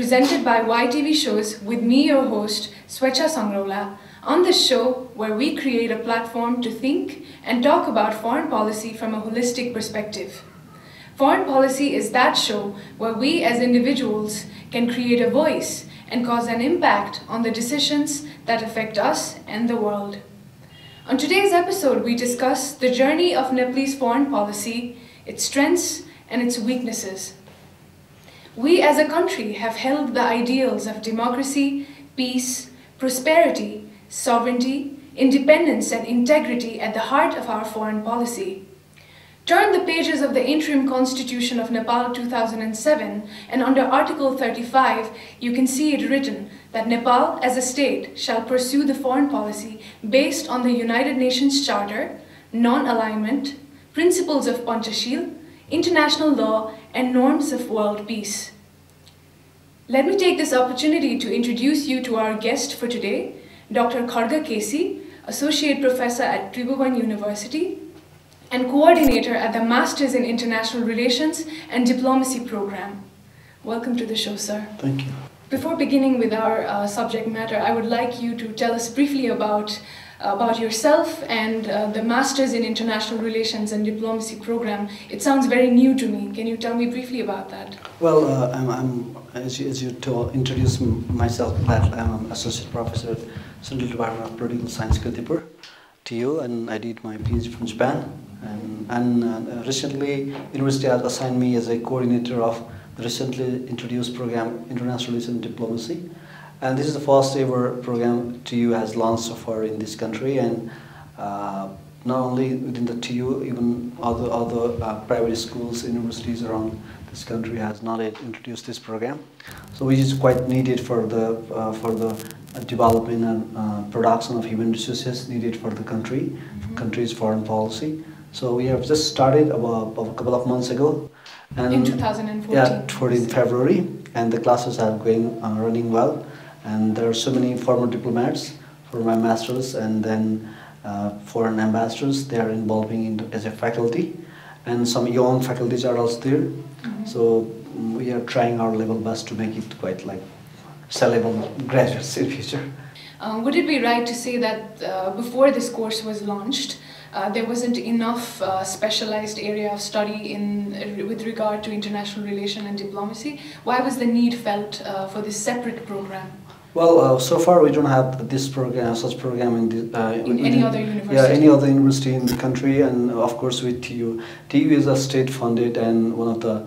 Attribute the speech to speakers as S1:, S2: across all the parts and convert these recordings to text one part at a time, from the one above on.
S1: presented by YTV Shows with me, your host, Swechhya Sangroula. On this show, where we create a platform to think and talk about foreign policy from a holistic perspective. Foreign policy is that show where we as individuals can create a voice and cause an impact on the decisions that affect us and the world. On today's episode, we discuss the journey of Nepalese foreign policy, its strengths and its weaknesses. We as a country have held the ideals of democracy, peace, prosperity, sovereignty, independence and integrity at the heart of our foreign policy. Turn the pages of the Interim Constitution of Nepal 2007 and under Article 35, you can see it written that Nepal as a state shall pursue the foreign policy based on the United Nations Charter, non-alignment, principles of Panchashil, international law and norms of world peace. Let me take this opportunity to introduce you to our guest for today, Dr. Khadga Kesi, Associate Professor at Tribhuvan University and Coordinator at the Masters in International Relations and Diplomacy program. Welcome to the show, sir.
S2: Thank you.
S1: Before beginning with our subject matter, I would like you to tell us briefly about yourself and the Masters in International Relations and Diplomacy program. It sounds very new to me. Can you tell me briefly about that?
S2: Well, as you introduced myself, I'm an Associate Professor at Central Department of Political Science, Kirtipur, TU, and I did my PhD from Japan. And recently, University has assigned me as a coordinator of the recently introduced program, International Relations and Diplomacy. And this is the first ever program TU has launched so far in this country, and not only within the TU, even other private schools, universities around this country has not yet introduced this program. So which is quite needed for the development and production of human resources needed for the country's foreign policy. So we have just started about a couple of months ago. And
S1: in 2014?
S2: Yeah, 14 February, and the classes are running well. And there are so many former diplomats for my masters, and then foreign ambassadors. They are involving as a faculty, and some young faculties are also there. So we are trying our level best to make it quite like sellable graduates in future.
S1: Would it be right to say that before this course was launched, there wasn't enough specialized area of study with regard to international relation and diplomacy? Why was the need felt for this separate program?
S2: Well, so far we don't have this program, such program in
S1: any other university.
S2: Yeah, any other university in the country, and of course with TU. TU is a state-funded and one of the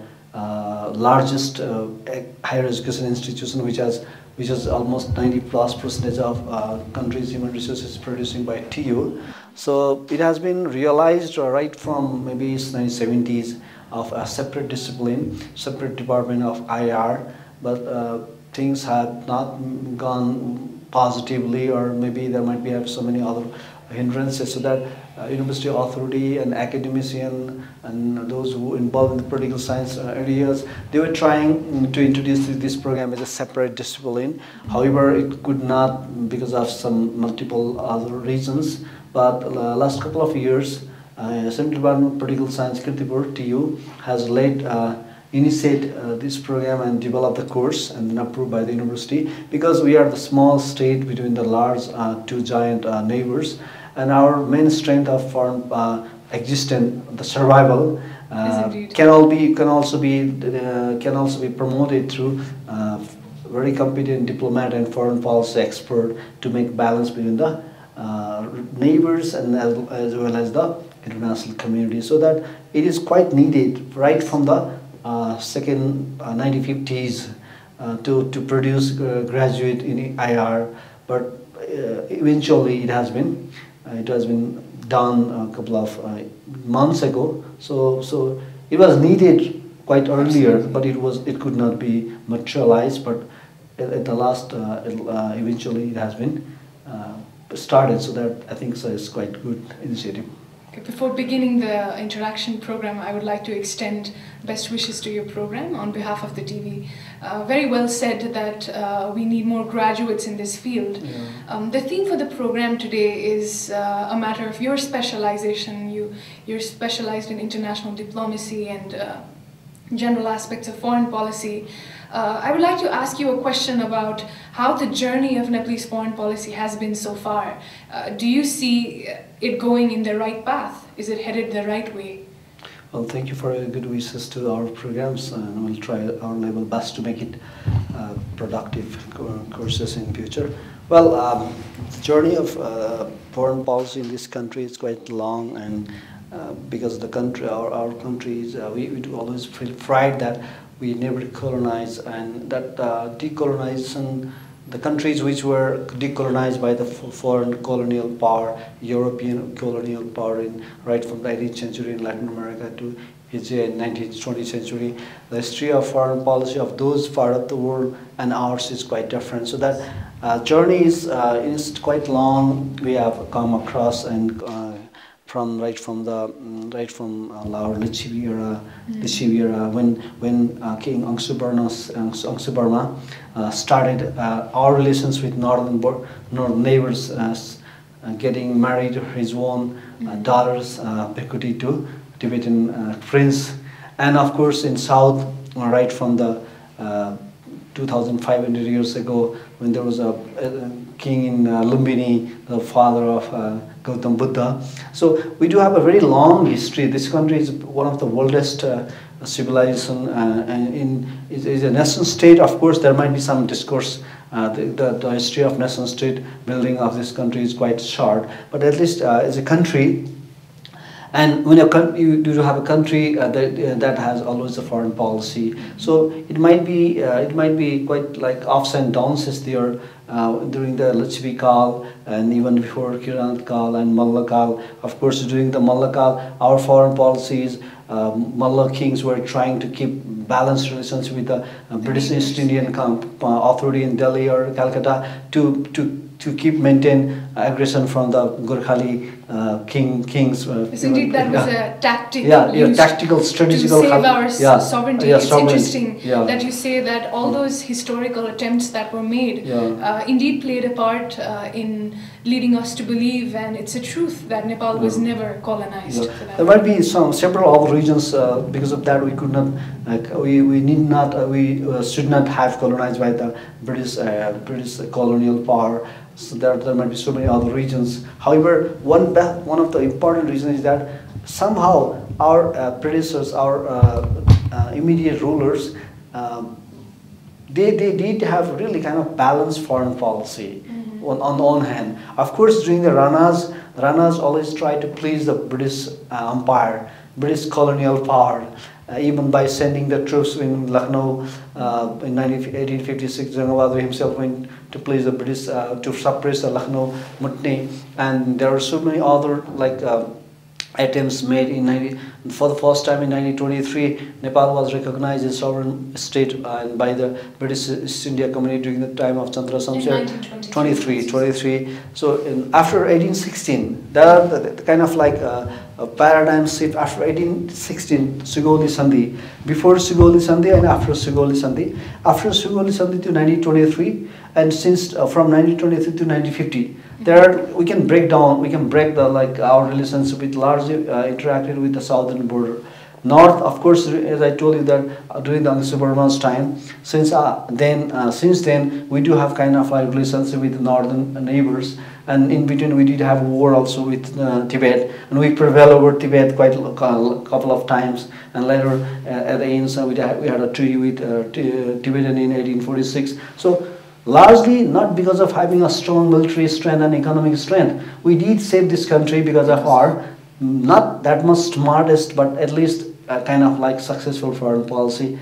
S2: largest higher education institution, which has almost 90+% of country's human resources producing by TU. So it has been realized right from maybe 1970s of a separate discipline, separate department of IR, but things have not gone positively, or maybe there might be so many other hindrances, so that university authority and academician and those who involved in the political science areas, they were trying to introduce this program as a separate discipline. However, it could not because of some multiple other reasons. But last couple of years, Central Department of Political Science, Kirtipur, TU, has initiate this program and develop the course and then approved by the university, because we are the small state between the large two giant neighbors, and our main strength of foreign existence, the survival, can also be promoted through very competent diplomat and foreign policy expert to make balance between the neighbors and as well as the international community, so that it is quite needed right from the second 1950s to produce graduate in IR, but eventually it has been done a couple of months ago. So it was needed quite earlier, but it could not be materialized. But at the last, eventually it has been started. So that I think is quite good initiative.
S1: Before beginning the interaction program, I would like to extend best wishes to your program on behalf of the TV. Very well said that we need more graduates in this field. Yeah. The theme for the program today is a matter of your specialization. You're specialized in international diplomacy and general aspects of foreign policy, I would like to ask you a question about how the journey of Nepalese foreign policy has been so far. Do you see it going in the right path? Is it headed the right way?
S2: Well, thank you for your good wishes to our programs, and we'll try our level best to make it productive courses in future. Well, the journey of foreign policy in this country is quite long, and because the country, our country is, we do always feel pride that we never colonized, and that decolonization, the countries which were decolonized by the foreign colonial power, European colonial power, right from the 18th century in Latin America to Asia in 19th, 20th century, the history of foreign policy of those part of the world and ours is quite different. So that journey is quite long. We have come across, and from our Lichivi era, when King Angsubarma started our relations with northern neighbors, getting married his own daughters, Bhikuti, to Tibetan prince, and of course in south, right from the 2,500 years ago, when there was a king in Lumbini, the father of Gautam Buddha. So we do have a very long history. This country is one of the oldest civilization, and is a nation state. Of course, there might be some discourse. The history of nation state building of this country is quite short, but at least as a country. And when you do have a country that has always a foreign policy, so it might be quite like ups and downs is there during the Lichivi Kal, and even before Kiranat Kal and Malla Kal. Of course, during the Malla Kal, our foreign policies, Malla kings were trying to keep balanced relations with the British East Indian authority in Delhi or Calcutta to keep maintain aggression from the Gurkhali kings.
S1: Indeed, that was a tactic.
S2: Tactical, strategical.
S1: To save our sovereignty. It's interesting that you say that all those historical attempts that were made indeed played a part in leading us to believe, and it's a truth, that Nepal was never colonized.
S2: There might be several other regions. Because of that, we could not, we should not have colonized by the British colonial power. So there might be so many other regions. However, one of the important reasons is that somehow our predecessors, our immediate rulers, they did have really kind of balanced foreign policy. On the one hand, of course, during the Ranas always tried to please the British Empire, British colonial power. Even by sending the troops in Lucknow in 1856, Jangawadri himself went to please the British to suppress the Lucknow Mutiny, and there are so many other attempts made for the first time in 1923. Nepal was recognized as sovereign state by the British East India Company during the time of Chandra Shamsher. 23. So after 1816, there are the kind of like a paradigm shift after 1816, Sugoli Sandhi. Before Sugoli Sandhi and after Sugoli Sandhi. After Sugoli Sandhi to 1923, and since from 1923 to 1950. We can break the our relationship with largely interacted with the southern border. North, of course, as I told you that during the Angsubarma's time, since then we do have kind of like relationship with the northern neighbors, and in between we did have a war also with Tibet, and we prevailed over Tibet quite a couple of times, and later at the end we had a treaty with Tibetan in 1846. So largely not because of having a strong military strength and economic strength. We did save this country because of our not that much smartest, but at least kind of like successful foreign policy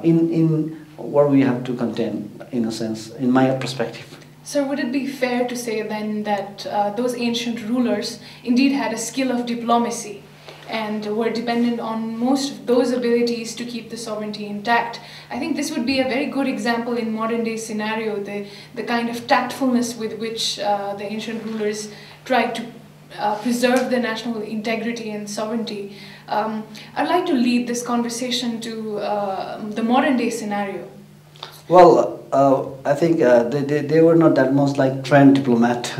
S2: in what we have to contend, in a sense, in my perspective.
S1: So would it be fair to say then that those ancient rulers indeed had a skill of diplomacy and were dependent on most of those abilities to keep the sovereignty intact? I think this would be a very good example in modern day scenario, the kind of tactfulness with which the ancient rulers tried to preserve the national integrity and sovereignty. I'd like to lead this conversation to the modern day scenario.
S2: Well, I think they were not that much like trained diplomat.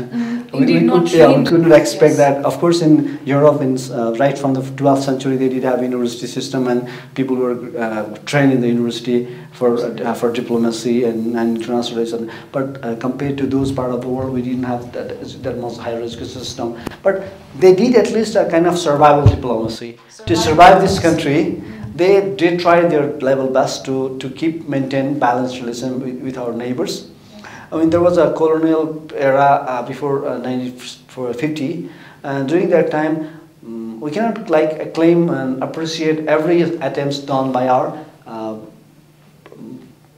S1: Indeed, not
S2: yeah, we
S1: trained.
S2: couldn't expect
S1: Yes.
S2: that. Of course, in Europe, right from the 12th century, they did have university system, and people were trained in the university for diplomacy and international relations. But compared to those part of the world, we didn't have that much higher education system. But they did at least a kind of survival diplomacy to survive this country. They did try their level best to maintain balanced relation with our neighbors. I mean, there was a colonial era before 1950, and during that time, we cannot like acclaim and appreciate every attempts done by our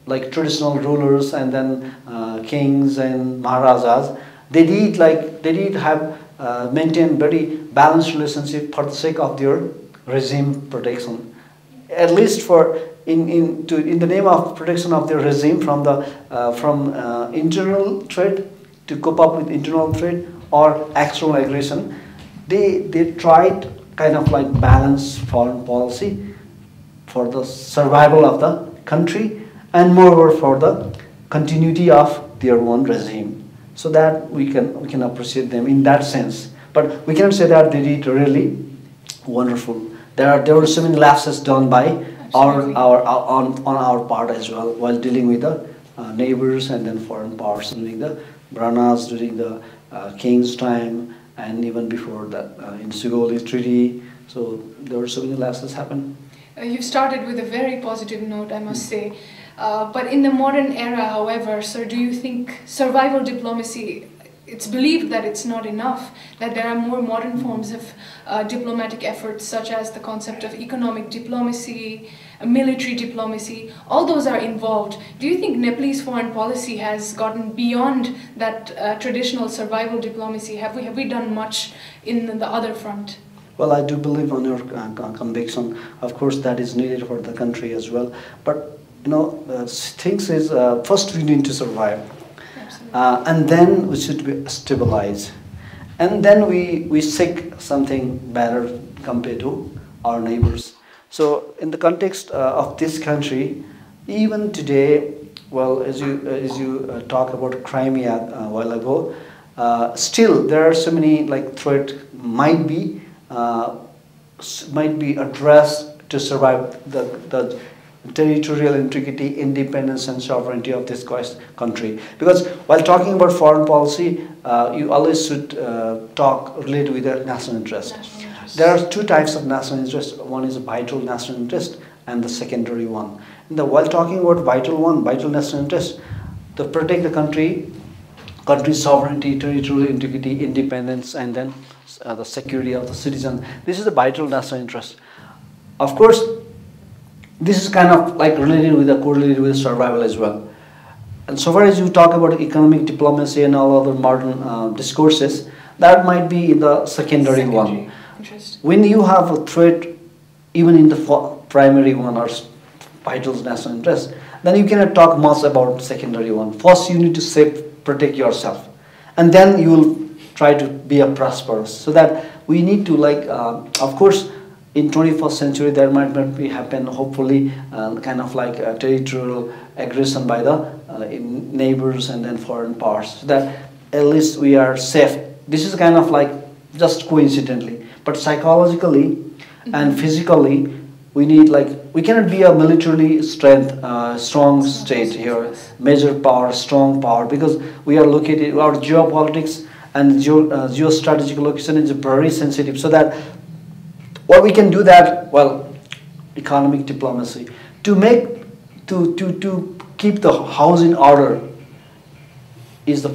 S2: like traditional rulers and then kings and maharajas. They did have maintain very balanced relationship for the sake of their regime protection. At least for in the name of protection of their regime from the internal threat to cope up with internal threat or external aggression, they tried kind of like balance foreign policy for the survival of the country and moreover for the continuity of their own regime, so that we can appreciate them in that sense. But we cannot say that they did really wonderful. There were so many lapses done by on our part as well while dealing with the neighbors and then foreign powers during the Brahmanas, during the king's time, and even before that in Sigoli Treaty. So there were so many lapses happen.
S1: You've started with a very positive note, I must say. But in the modern era, however, sir, do you think survival diplomacy, it's believed that it's not enough, that there are more modern forms of diplomatic efforts, such as the concept of economic diplomacy, military diplomacy, all those are involved. Do you think Nepalese foreign policy has gotten beyond that traditional survival diplomacy? Have we done much in the other front?
S2: Well, I do believe on your conviction. Of course, that is needed for the country as well. But you know, things is first we need to survive, and then we should be stabilized, and then we seek something better compared to our neighbors. So, in the context of this country, even today, well, as you talked about Crimea a while ago, still there are so many like threat might be addressed to survive the territorial integrity, independence and sovereignty of this country. Because while talking about foreign policy, you always should talk related with the national interest. There are two types of national interest. One is a vital national interest and the secondary one. While talking about vital national interest, to protect the country's sovereignty, territorial integrity, independence, and then the security of the citizen. This is the vital national interest. Of course, this is kind of like correlated with survival as well. And so far as you talk about economic diplomacy and all other modern discourses, that might be in the secondary one. When you have a threat, even in the primary one or vital national interest, then you cannot talk much about secondary one. First, you need to protect yourself, and then you will try to be a prosperous. So that we need to of course, in 21st century there might not be happen. Hopefully, kind of like territorial aggression by the neighbors and then foreign powers. So that at least we are safe. This is kind of like just coincidentally, but psychologically and physically, we need we cannot be a militarily strong state here, major power, strong power, because we are located, our geopolitics and geostrategic location is very sensitive. So that what we can do that, well, economic diplomacy to keep the house in order is the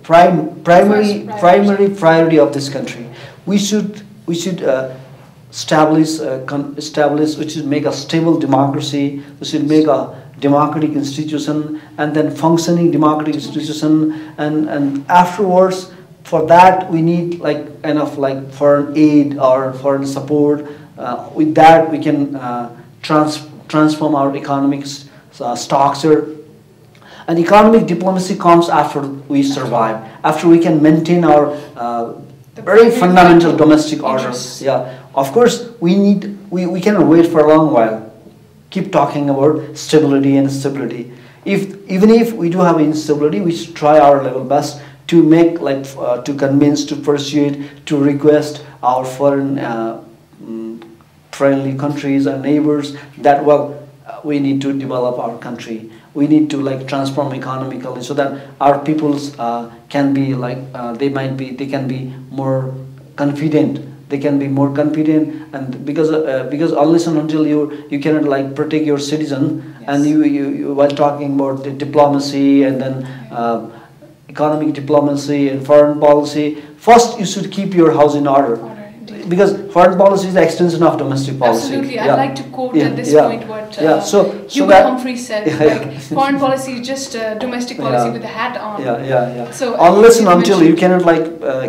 S2: primary priority of this country. We should establish, which is make a stable democracy. We should make a democratic institution and then functioning democratic institution, and afterwards, for that we need foreign aid or foreign support. With that we can transform our economic structure. And economic diplomacy comes after we survive, after we can maintain our very fundamental domestic orders. Yeah, of course we cannot wait for a long while. Keep talking about stability and stability. Even if we do have instability, we should try our level best to make to convince, to persuade, to request our foreign friendly countries and neighbors that we need to develop our country. We need to transform economically so that our peoples can be they can be more confident. They can be more confident, and because unless and until you cannot protect your citizen, yes. And you while talking about the diplomacy and then economic diplomacy and foreign policy, first you should keep your house in order. Because foreign policy is the extension of domestic policy.
S1: Absolutely, I'd like to quote at this point what Hubert Humphrey said. Foreign policy is just domestic policy with a hat on.
S2: So unless and until you cannot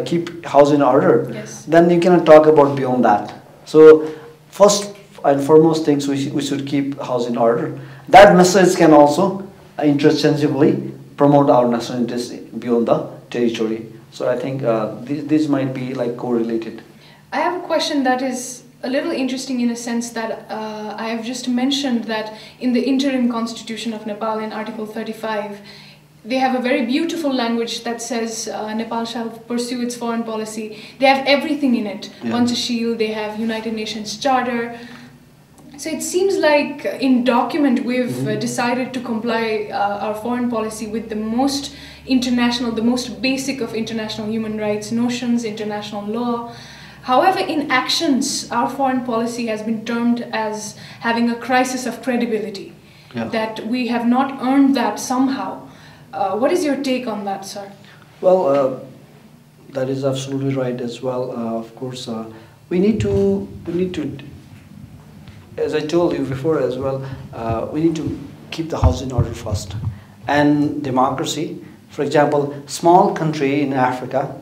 S2: keep house in order, yes. Then you cannot talk about beyond that. So first and foremost things we should keep house in order. That message can also interchangeably promote our national interest beyond the territory. So I think this might be correlated.
S1: I have a question that is a little interesting in a sense that I have just mentioned that in the interim constitution of Nepal in Article 35, they have a very beautiful language that says Nepal shall pursue its foreign policy. They have everything in it. Yeah. Panchashil, they have United Nations Charter. So it seems like in document we've decided to comply our foreign policy with the most international, the most basic of international human rights notions, international law. However, in actions, our foreign policy has been termed as having a crisis of credibility, that we have not earned that somehow. What is your take on that, sir?
S2: Well, that is absolutely right as well. Of course, we need to, as I told you before as well, we need to keep the house in order first. And democracy, for example, small country in Africa,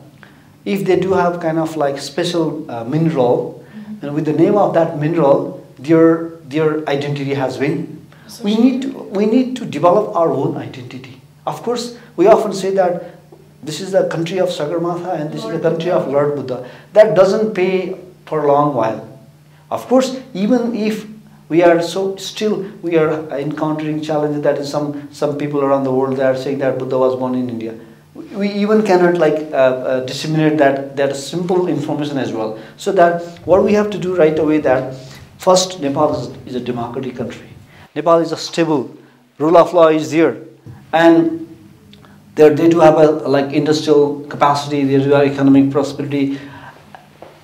S2: if they do have kind of special mineral, and with the name of that mineral, their identity has been. We need to develop our own identity. Of course, we often say that this is the country of Sagarmatha and this is the country of Lord Buddha. That doesn't pay for a long while. Of course, even if we are we are encountering challenges that is some people around the world that are saying that Buddha was born in India. We even cannot disseminate that simple information as well. So that what we have to do right away that first Nepal is a democratic country. Nepal is a stable, rule of law is there, and they do have a industrial capacity, they do have economic prosperity.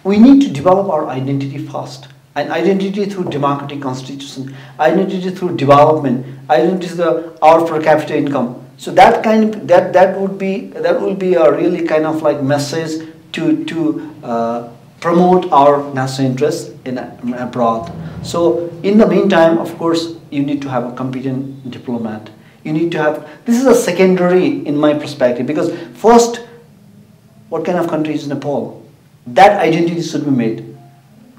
S2: We need to develop our identity first. And identity through democratic constitution, identity through development, identity through our per capita income. So that will be a really kind of message to promote our national interest in abroad. So in the meantime, of course, you need to have a competent diplomat. You need to have, this is a secondary in my perspective, because first, what kind of country is Nepal? That identity should be made.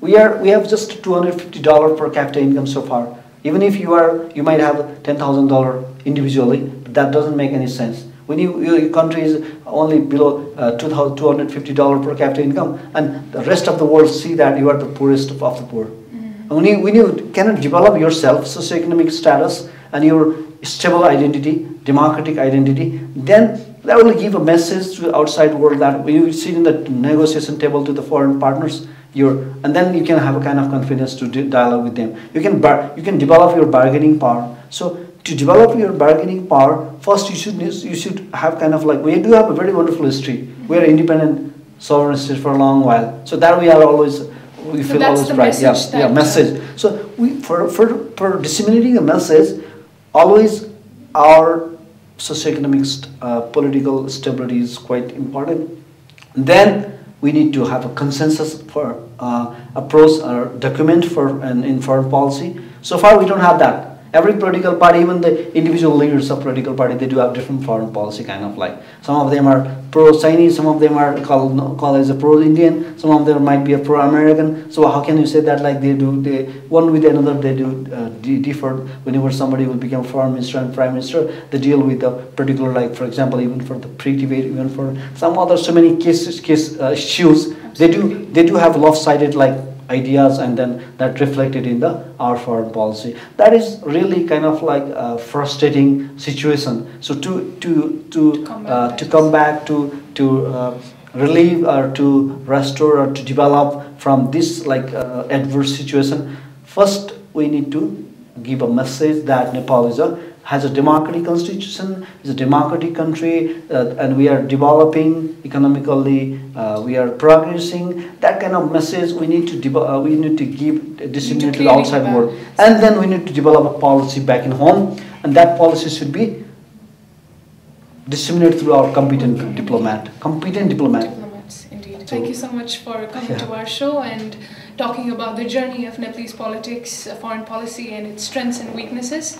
S2: We have just $250 per capita income so far. Even if you might have $10,000 individually, but that doesn't make any sense. When your country is only below $250 per capita income, and the rest of the world see that you are the poorest of the poor. Mm-hmm. When you cannot develop yourself, socioeconomic status, and your stable identity, democratic identity, then that will give a message to the outside world that when you sit in the negotiation table to the foreign partners, and then you can have a kind of confidence to dialogue with them. You can develop your bargaining power. So to develop your bargaining power, first you should have kind of we do have a very wonderful history. We are independent sovereign state for a long while. So that we feel always right. Message. So for disseminating a message, always our socioeconomic political stability is quite important. Then we need to have a consensus for approach or document in foreign policy. So far, we don't have that. Every political party, even the individual leaders of political party, they do have different foreign policy kind of Some of them are pro-Chinese, some of them are called as a pro-Indian, some of them might be a pro-American. So how can you say that one with another they do differ? Whenever somebody will become foreign minister and prime minister, they deal with a particular, for example, even for the pre-Tibet, even for some other so many issues, they do have lopsided ideas, and then that reflected in our foreign policy. That is really kind of like a frustrating situation. So to come back to relieve or to restore or to develop from this like adverse situation, first we need to give a message that Nepal has a democratic constitution, is a democratic country, and we are developing economically, we are progressing. That kind of message we need to disseminate to the outside world, and then we need to develop a policy back in home, and that policy should be disseminated through our competent diplomat.
S1: Diplomats, indeed. Thank you so much for coming to our show and talking about the journey of Nepalese politics, foreign policy, and its strengths and weaknesses.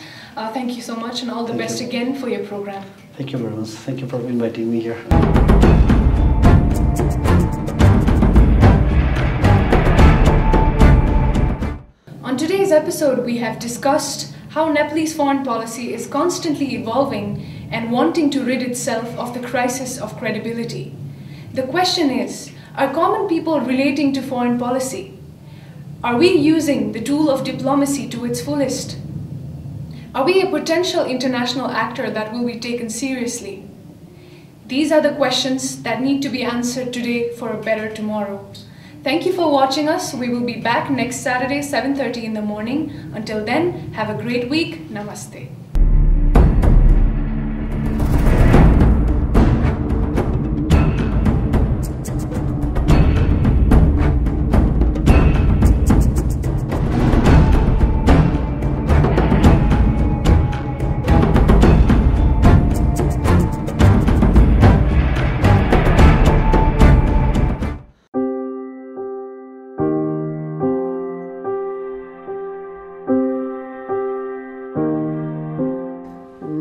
S1: Thank you so much, and all the best again for your program.
S2: Thank you very much. Thank you for inviting me here.
S1: On today's episode, we have discussed how Nepalese foreign policy is constantly evolving and wanting to rid itself of the crisis of credibility. The question is, are common people relating to foreign policy? Are we using the tool of diplomacy to its fullest? Are we a potential international actor that will be taken seriously? These are the questions that need to be answered today for a better tomorrow. Thank you for watching us. We will be back next Saturday, 7:30 in the morning. Until then, have a great week. Namaste.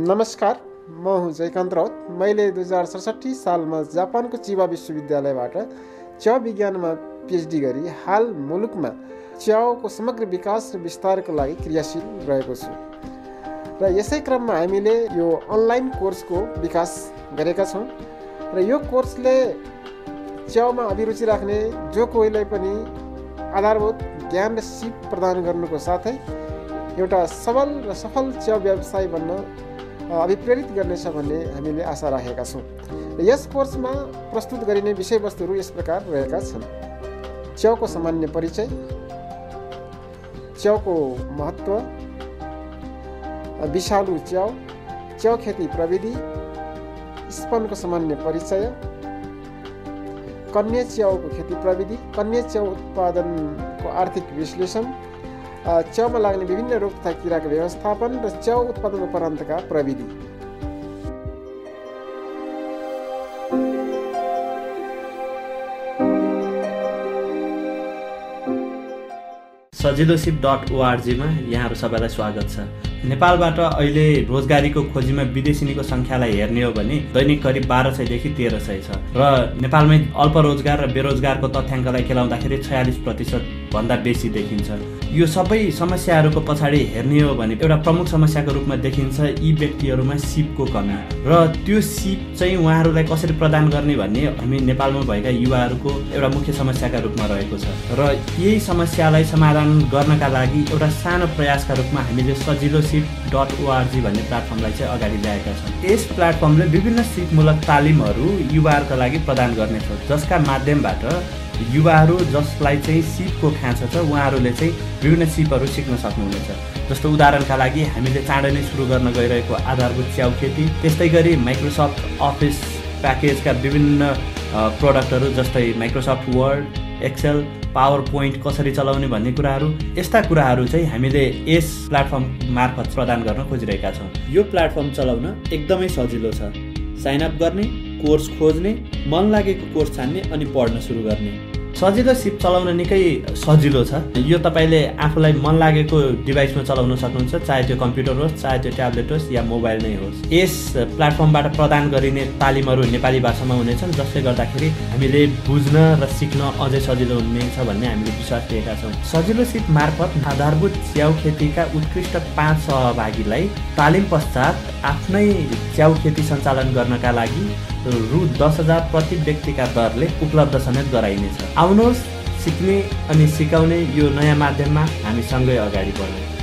S3: नमस्कार, म हुँ जयकान्त राउत। मैले 2067 सालमा जापानको Chiba विश्वविद्यालयबाट च्याउ विज्ञानमा PhD गरी हाल मुलुकमा च्याउको समग्र विकास र विस्तारको लागि क्रियाशील रहेको छु। र यसै क्रममा हामीले यो अनलाइन कोर्सको विकास गरेका छौँ र यो कोर्सले च्याउमा अभिरुचि राख्ने जो कोहीलाई पनि आधारभूत ज्ञान र सिप प्रदान गर्नुको साथै एउटा सबल र सफल च्याउ व्यवसायी बन्न अभिप्रेरित गर्नेछ भन्ने हामीले आशा राखेका छौँ। यस कोर्समा प्रस्तुत गरिने विषयवस्तुहरू यस प्रकार रहेका छन्: च्याउको सामान्य परिचय, च्याउको महत्त्व, विषालु च्याउ, च्याउ खेती प्रविधि, स्पनको सामान्य परिचय, कन्या च्याउको खेती प्रविधि, कन्या च्याउ उत्पादनको आर्थिक विश्लेषण, च्याउमा लाग्ने विभिन्न रोग तथा किराको व्यवस्थापन र च्याउ उत्पादन उपरान्तका प्रविधि।
S4: सजिलोसिप.org मा यहाँहरू सबैलाई स्वागत छ। नेपालबाट अहिले रोजगारीको खोजीमा विदेशिनीको सङ्ख्यालाई हेर्ने हो भने दैनिक करिब 1200 देखि 1300 छ र नेपालमै अल्प रोजगार र बेरोजगारको तथ्याङ्कलाई केलाउँदाखेरि 46% भन्दा बेसी देखिन्छ। यो सबै समस्याहरूको पछाडि हेर्ने हो भने एउटा प्रमुख समस्याको रूपमा देखिन्छ यी व्यक्तिहरूमा सिपको कमी, र त्यो सिप चाहिँ उहाँहरूलाई कसरी प्रदान गर्ने भन्ने हामी नेपालमा भएका युवाहरूको एउटा मुख्य समस्याका रूपमा रहेको छ। र यही समस्यालाई समाधान गर्नका लागि एउटा सानो प्रयासका रूपमा हामीले सजिलोसिप.org भन्ने प्लेटफर्मलाई चाहिँ अगाडि ल्याएका छौँ। यस प्लेटफर्मले विभिन्न सिपमूलक तालिमहरू युवाहरूका लागि प्रदान गर्नेछ, जसका माध्यमबाट युवाहरू जसलाई चाहिँ सिपको खाँचो छ उहाँहरूले चाहिँ विभिन्न सिपहरू सिक्न सक्नुहुनेछ। जस्तो उदाहरणका लागि हामीले चाँडै नै सुरु गर्न गइरहेको आधारभूत च्याउ खेती, त्यस्तै गरी माइक्रोसफ्ट अफिस प्याकेजका विभिन्न प्रोडक्टहरू जस्तै Microsoft Word, Excel, PowerPoint कसरी चलाउने भन्ने कुराहरू, यस्ता कुराहरू चाहिँ हामीले यस प्लेटफर्म मार्फत प्रदान गर्न खोजिरहेका छौँ। यो प्लेटफर्म चलाउन एकदमै सजिलो छ। साइन अप गर्ने, कोर्स खोज्ने, मन लागेको कोर्स छान्ने अनि पढ्न सुरु गर्ने। सजिलो सिप चलाउन निकै सजिलो छ। यो तपाईँले आफूलाई मन लागेको डिभाइसमा चलाउन सक्नुहुन्छ, चाहे त्यो कम्प्युटर होस्, चाहे त्यो ट्याब्लेट होस् या मोबाइल नै होस्। यस प्लेटफर्मबाट प्रदान गरिने तालिमहरू नेपाली भाषामा हुनेछन्, जसले गर्दाखेरि हामीले बुझ्न र सिक्न अझै सजिलो हुनेछ भन्ने हामीले विश्वास लिएका छौँ। सजिलो सिप मार्फत आधारभूत च्याउ खेतीका उत्कृष्ट 5 सहभागीलाई तालिम पश्चात आफ्नै च्याउ खेती सञ्चालन गर्नका लागि रु 10,000 प्रति व्यक्तिका दरले उपलब्ध समेत गराइनेछ। आउनुहोस्, सिक्ने अनि सिकाउने यो नयाँ माध्यममा हामी सँगै अगाडि बढौँ।